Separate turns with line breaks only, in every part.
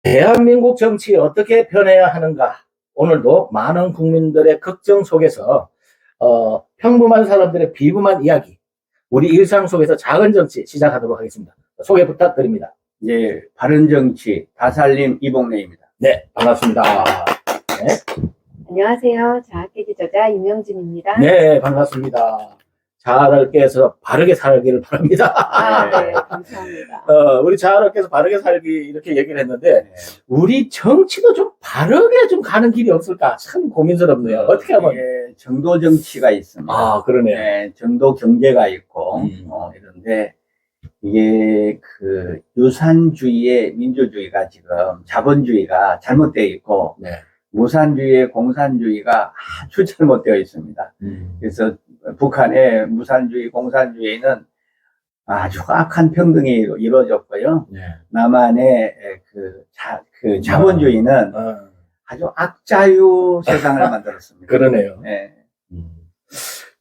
대한민국 정치 어떻게 변해야 하는가? 오늘도 많은 국민들의 걱정 속에서 평범한 사람들의 비범한 이야기, 우리 일상 속에서 작은 정치 시작하도록 하겠습니다. 소개 부탁드립니다.
예, 바른정치 다살림 이봉래입니다.
네, 반갑습니다. 네,
안녕하세요. 자학계기 저자 임영진입니다.
네, 반갑습니다. 자아롭게해서 바르게 살기를 바랍니다.
네, 감사합니다.
우리 자아롭게해서 바르게 살기 이렇게 얘기를 했는데
네.
우리 정치도 좀 바르게 좀 가는 길이 없을까? 참 고민스럽네요. 어떻게 하면?
예, 정도 정치가 있습니다.
아, 그러네요.
예, 정도 경제가 있고 이런데 이게 그 유산주의의 민주주의가 지금 자본주의가 잘못되어 있고
네.
무산주의의 공산주의가 아주 잘못되어 있습니다. 그래서 북한의 무산주의, 공산주의는 아주 악한 평등이 이루어졌고요.
네.
남한의 그 자본주의는 아주 악자유 세상을 만들었습니다.
그러네요.
네,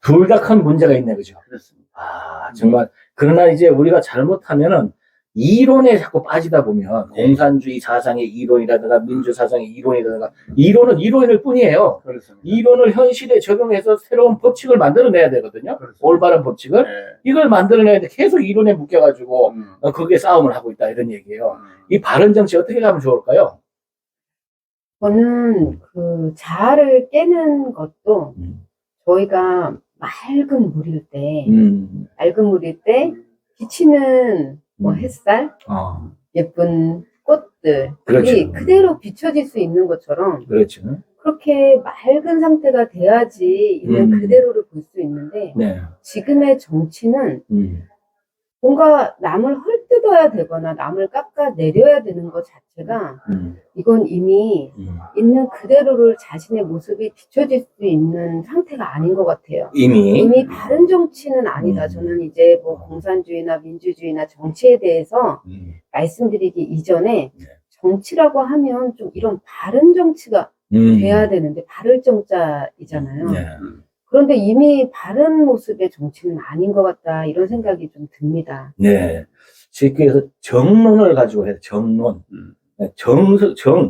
둘 다 큰 문제가 있네, 그죠?
그렇습니다.
아, 정말. 그러나 이제 우리가 잘못하면은 이론에 자꾸 빠지다 보면
네.
공산주의 사상의 이론이라든가 민주사상의 이론이라든가 이론은 이론일 뿐이에요.
그렇습니다.
이론을 현실에 적용해서 새로운 법칙을 만들어내야 되거든요.
그렇습니다.
올바른 법칙을.
네.
이걸 만들어내야 돼. 계속 이론에 묶여가지고 거기에 싸움을 하고 있다 이런 얘기예요. 이 바른 정치 어떻게 가면 좋을까요?
저는 그 자아를 깨는 것도 저희가 맑은 물일 때, 비치는 뭐 햇살, 예쁜 꽃들이
그렇죠.
그대로 비춰질 수 있는 것처럼
그렇죠.
그렇게 맑은 상태가 돼야지 있는 그대로를 볼 수 있는데
네.
지금의 정치는 뭔가 남을 헐뜯어야 되거나 남을 깎아내려야 되는 것 자체가 이건 이미 있는 그대로를 자신의 모습이 비춰질 수 있는 상태가 아닌 것 같아요. 이미 바른 정치는 아니다. 저는 이제 뭐 공산주의나 민주주의나 정치에 대해서 말씀드리기 이전에 정치라고 하면 좀 이런 바른 정치가 돼야 되는데 바를 정자이잖아요.
네.
그런데 이미 바른 모습의 정치는 아닌 것 같다 이런 생각이 좀 듭니다.
네. 쉽게 정론을 가지고 해서 정론.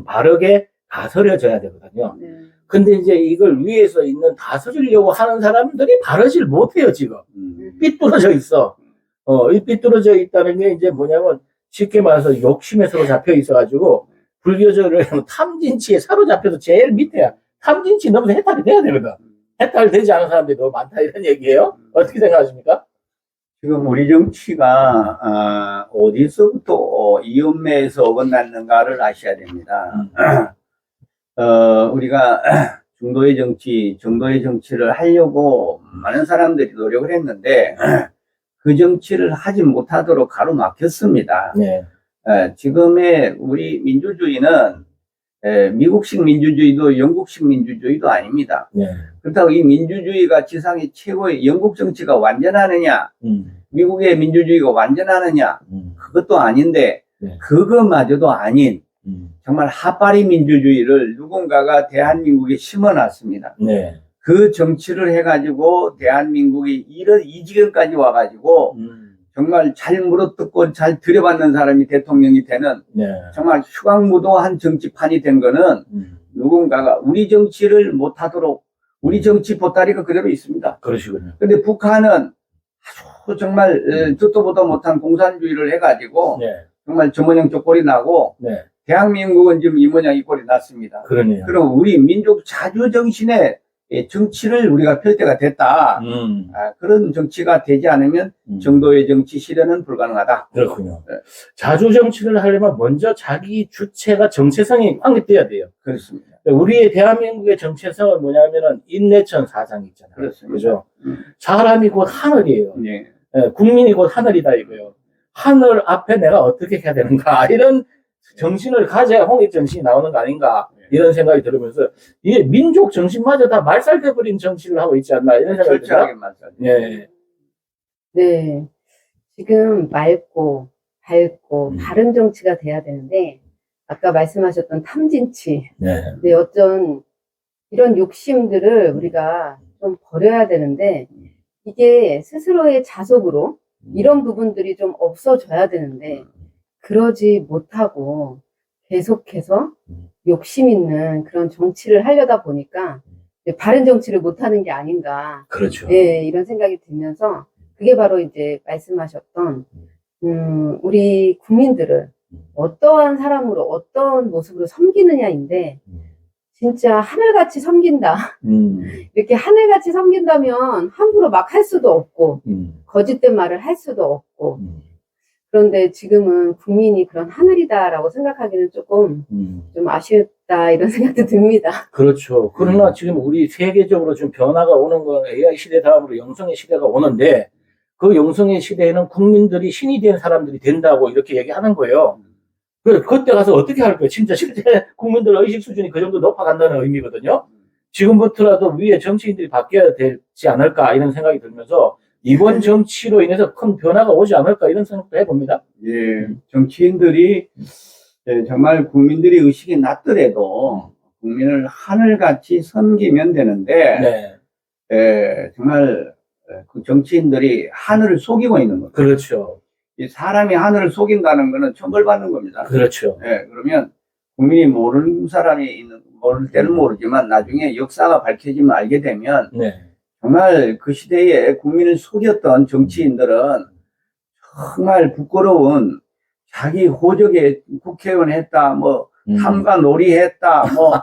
바르게 다스려져야 되거든요.
네.
근데 이제 이걸 위에서 있는 다스리려고 하는 사람들이 바르질 못해요, 지금. 삐뚤어져 있어. 이 삐뚤어져 있다는 게 이제 뭐냐면 쉽게 말해서 욕심에 서로 잡혀 있어가지고 불교적으로 탐진치에 사로잡혀서 제일 밑에야. 탐진치 넘어서 해탈이 돼야 되거든. 해탈되지 않은 사람들이 너무 많다 이런 얘기예요. 어떻게 생각하십니까?
지금 우리 정치가 어디서부터 이연매에서 어긋났는가를 아셔야 됩니다. 우리가 중도의 정치, 정도의 정치를 하려고 많은 사람들이 노력을 했는데 그 정치를 하지 못하도록 가로막혔습니다.
네.
지금의 우리 민주주의는 미국식 민주주의도 영국식 민주주의도 아닙니다.
네.
그렇다고 이 민주주의가 지상의 최고의 영국 정치가 완전하느냐, 미국의 민주주의가 완전하느냐, 그것도 아닌데,
네.
그것마저도 아닌, 정말 핫바리 민주주의를 누군가가 대한민국에 심어놨습니다.
네.
그 정치를 해가지고 대한민국이 이 지경까지 와가지고, 정말 잘 물어뜯고 잘 들여받는 사람이 대통령이 되는
네.
정말 휴강무도한 정치판이 된 거는 누군가가 우리 정치를 못하도록 우리 정치 보따리가 그대로 있습니다.
그러시군요.
근데 북한은 아주 정말 듣도 보도 못한 공산주의를 해가지고
네.
정말 저 모양 저 꼴이 나고
네.
대한민국은 지금 이 모양 이 꼴이 났습니다.
그러네요.
그럼 우리 민족 자주정신의 정치를 우리가 펼 때가 됐다. 그런 정치가 되지 않으면 정도의 정치 실현은 불가능하다.
그렇군요.
네.
자주 정치를 하려면 먼저 자기 주체가 정체성이 확립돼야 돼요.
그렇습니다.
우리의 대한민국의 정체성은 뭐냐면은 인내천 사상이 있잖아요.
그렇습니다.
그죠? 사람이 곧 하늘이에요.
네.
국민이 곧 하늘이다 이거예요. 하늘 앞에 내가 어떻게 해야 되는가 이런 정신을 가져야 홍익 정신이 나오는 거 아닌가 이런 생각이 들으면서 이게 민족 정신마저 다 말살돼 버린 정치를 하고 있지 않나 이런 생각이
철저하게
들어요.
말살.
예.
네. 지금 맑고 밝고 바른 정치가 돼야 되는데 아까 말씀하셨던 탐진치.
네.
근데 어떤 이런 욕심들을 우리가 좀 버려야 되는데 이게 스스로의 자속으로 이런 부분들이 좀 없어져야 되는데 그러지 못하고 계속해서 욕심 있는 그런 정치를 하려다 보니까 이제 바른 정치를 못하는 게 아닌가.
그렇죠.
예, 이런 생각이 들면서 그게 바로 이제 말씀하셨던 우리 국민들을 어떠한 사람으로 어떤 모습으로 섬기느냐인데 진짜 하늘같이 섬긴다. 이렇게 하늘같이 섬긴다면 함부로 막 할 수도 없고 거짓된 말을 할 수도 없고 그런데 지금은 국민이 그런 하늘이다라고 생각하기는 조금 좀 아쉽다 이런 생각도 듭니다.
그렇죠. 그러나 지금 우리 세계적으로 좀 변화가 오는 건 AI 시대 다음으로 영성의 시대가 오는데 그 영성의 시대에는 국민들이 신이 된 사람들이 된다고 이렇게 얘기하는 거예요. 그때 가서 어떻게 할 거예요? 진짜 실제 국민들 의식 수준이 그 정도 높아간다는 의미거든요. 지금부터라도 위에 정치인들이 바뀌어야 되지 않을까 이런 생각이 들면서 이번 정치로 인해서 큰 변화가 오지 않을까 이런 생각도 해봅니다.
예, 정치인들이 정말 국민들이 의식이 낮더라도 국민을 하늘같이 섬기면 되는데 정말 그 정치인들이 하늘을 속이고 있는 거죠.
그렇죠.
이 사람이 하늘을 속인다는 거는 처벌받는 겁니다.
그렇죠.
그러면 국민이 모르는 사람이 모를 때는 모르지만 나중에 역사가 밝혀지면 알게 되면 정말 그 시대에 국민을 속였던 정치인들은 정말 부끄러운 자기 호적에 국회의원 했다, 뭐 탐과 놀이했다, 뭐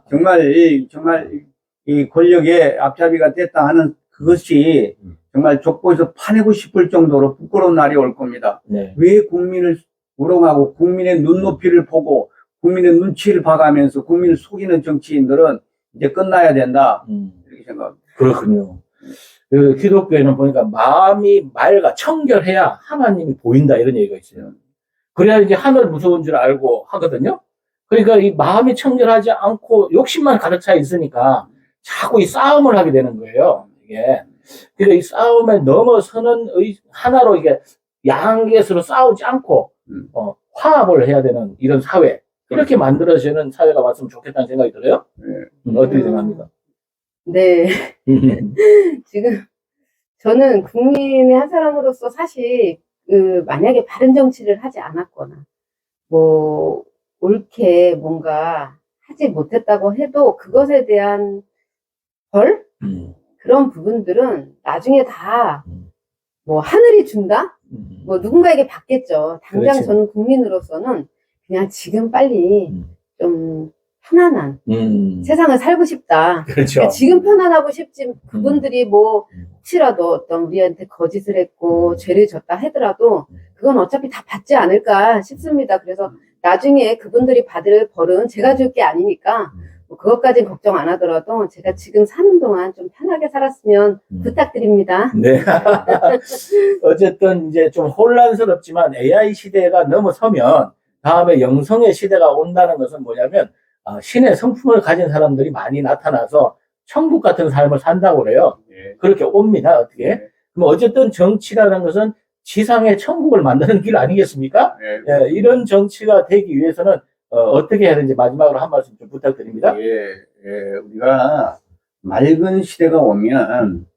정말 이 권력의 앞잡이가 됐다 하는 그것이 정말 족보에서 파내고 싶을 정도로 부끄러운 날이 올 겁니다. 왜 국민을 우롱하고 국민의 눈높이를 보고 국민의 눈치를 봐가면서 국민을 속이는 정치인들은 이제 끝나야 된다. 이렇게 생각합니다.
그렇군요. 그 기독교에는 보니까 마음이 맑아 청결해야 하나님이 보인다 이런 얘기가 있어요. 그래야 이제 하늘 무서운 줄 알고 하거든요. 그러니까 이 마음이 청결하지 않고 욕심만 가득 차 있으니까 자꾸 이 싸움을 하게 되는 거예요. 이게. 그러니까 이 싸움에 넘어서는 하나로 이게 양계수로 싸우지 않고 화합을 해야 되는 이런 사회 이렇게 만들어지는 사회가 왔으면 좋겠다는 생각이 들어요. 어떻게 생각합니까?
네. 지금 저는 국민의 한 사람으로서 사실 만약에 바른 정치를 하지 않았거나 뭐 옳게 뭔가 하지 못했다고 해도 그것에 대한 벌? 그런 부분들은 나중에 다 뭐 하늘이 준다? 뭐 누군가에게 받겠죠. 당장
그렇지.
저는 국민으로서는 그냥 지금 빨리 좀 편안한 세상을 살고 싶다.
그렇죠.
그러니까 지금 편안하고 싶지 그분들이 뭐 혹시라도 어떤 우리한테 거짓을 했고 죄를 졌다 하더라도 그건 어차피 다 받지 않을까 싶습니다. 그래서 나중에 그분들이 받을 벌은 제가 줄 게 아니니까 뭐 그것까진 걱정 안 하더라도 제가 지금 사는 동안 좀 편하게 살았으면 부탁드립니다.
네. 어쨌든 이제 좀 혼란스럽지만 AI 시대가 넘어서면 다음에 영성의 시대가 온다는 것은 뭐냐면 신의 성품을 가진 사람들이 많이 나타나서 천국 같은 삶을 산다고 그래요. 그렇게 옵니다. 어떻게? 그럼 어쨌든 정치라는 것은 지상의 천국을 만드는 길 아니겠습니까? 이런 정치가 되기 위해서는 어떻게 해야 되는지 마지막으로 한 말씀 좀 부탁드립니다.
우리가 맑은 시대가 오면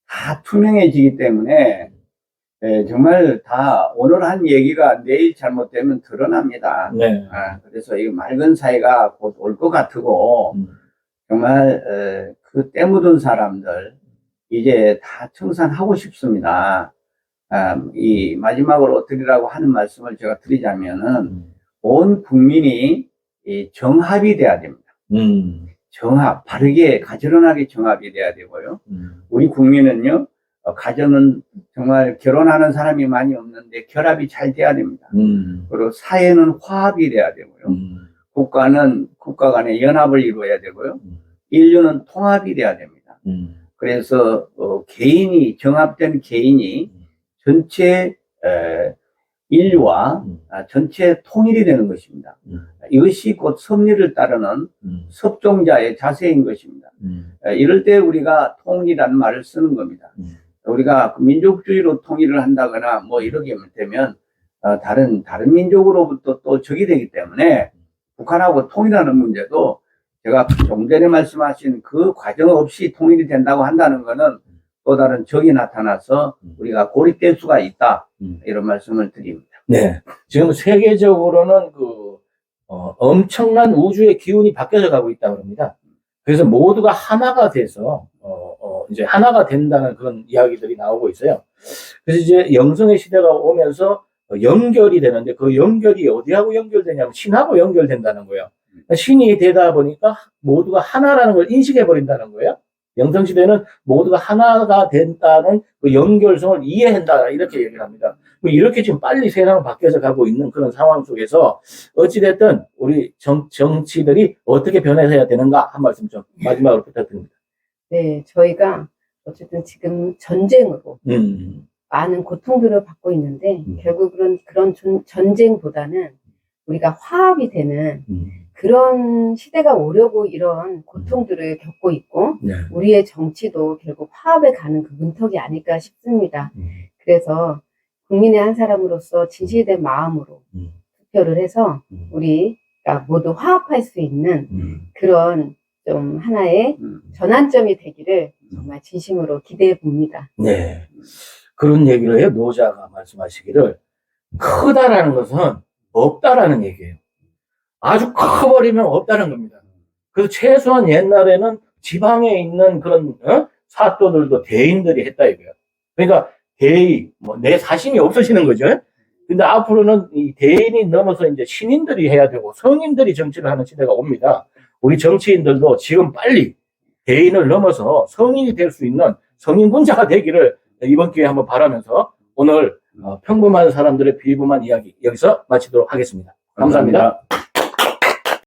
다 투명해지기 때문에 정말 다 오늘 한 얘기가 내일 잘못되면 드러납니다. 그래서 이 맑은 사회가 곧 올 것 같고 정말 그 때 묻은 사람들 이제 다 청산하고 싶습니다. 이 마지막으로 드리라고 하는 말씀을 제가 드리자면은 온 국민이 정합이 돼야 됩니다. 정합, 바르게 가지런하게 정합이 돼야 되고요. 우리 국민은요, 가정은 정말 결혼하는 사람이 많이 없는데 결합이 잘 돼야 됩니다. 그리고 사회는 화합이 돼야 되고요. 국가 간의 연합을 이루어야 되고요. 인류는 통합이 돼야 됩니다. 그래서 개인이 정합된 개인이 전체 인류와 전체 통일이 되는 것입니다. 이것이 곧 섭리를 따르는 섭종자의 자세인 것입니다. 이럴 때 우리가 통일이라는 말을 쓰는 겁니다. 우리가 민족주의로 통일을 한다거나 뭐 이러게 되면 다른 민족으로부터 또 적이 되기 때문에 북한하고 통일하는 문제도 제가 좀 전에 말씀하신 그 과정 없이 통일이 된다고 한다는 것은 또 다른 적이 나타나서 우리가 고립될 수가 있다. 이런 말씀을 드립니다.
네. 지금 세계적으로는 엄청난 우주의 기운이 바뀌어져 가고 있다고 합니다. 그래서 모두가 하나가 돼서, 이제 하나가 된다는 그런 이야기들이 나오고 있어요. 그래서 이제 영성의 시대가 오면서 연결이 되는데 그 연결이 어디하고 연결되냐면 신하고 연결된다는 거예요. 신이 되다 보니까 모두가 하나라는 걸 인식해 버린다는 거예요. 영성시대는 모두가 하나가 된다는 그 연결성을 이해한다, 이렇게 얘기를 합니다. 이렇게 지금 빨리 세상을 바뀌어서 가고 있는 그런 상황 속에서 어찌됐든 우리 정치들이 어떻게 변해야 되는가 한 말씀 좀 마지막으로 부탁드립니다.
네, 저희가 어쨌든 지금 전쟁으로 많은 고통들을 받고 있는데 결국은 그런 전쟁보다는 우리가 화합이 되는 그런 시대가 오려고 이런 고통들을 겪고 있고
네.
우리의 정치도 결국 화합에 가는 그 문턱이 아닐까 싶습니다. 그래서 국민의 한 사람으로서 진실된 마음으로 투표를 해서 우리가 모두 화합할 수 있는 그런 좀 하나의 전환점이 되기를 정말 진심으로 기대해 봅니다.
네. 그런 얘기를 해요. 노자가 말씀하시기를 크다라는 것은 없다라는 얘기예요. 아주 커버리면 없다는 겁니다. 그래서 최소한 옛날에는 지방에 있는 그런 사또들도 대인들이 했다 이거예요. 그러니까 대의, 내 사심이 없어지는 거죠. 근데 앞으로는 이 대인이 넘어서 이제 신인들이 해야 되고 성인들이 정치를 하는 시대가 옵니다. 우리 정치인들도 지금 빨리 대인을 넘어서 성인이 될 수 있는 성인군자가 되기를 이번 기회에 한번 바라면서 오늘 평범한 사람들의 비범한 이야기 여기서 마치도록 하겠습니다. 감사합니다.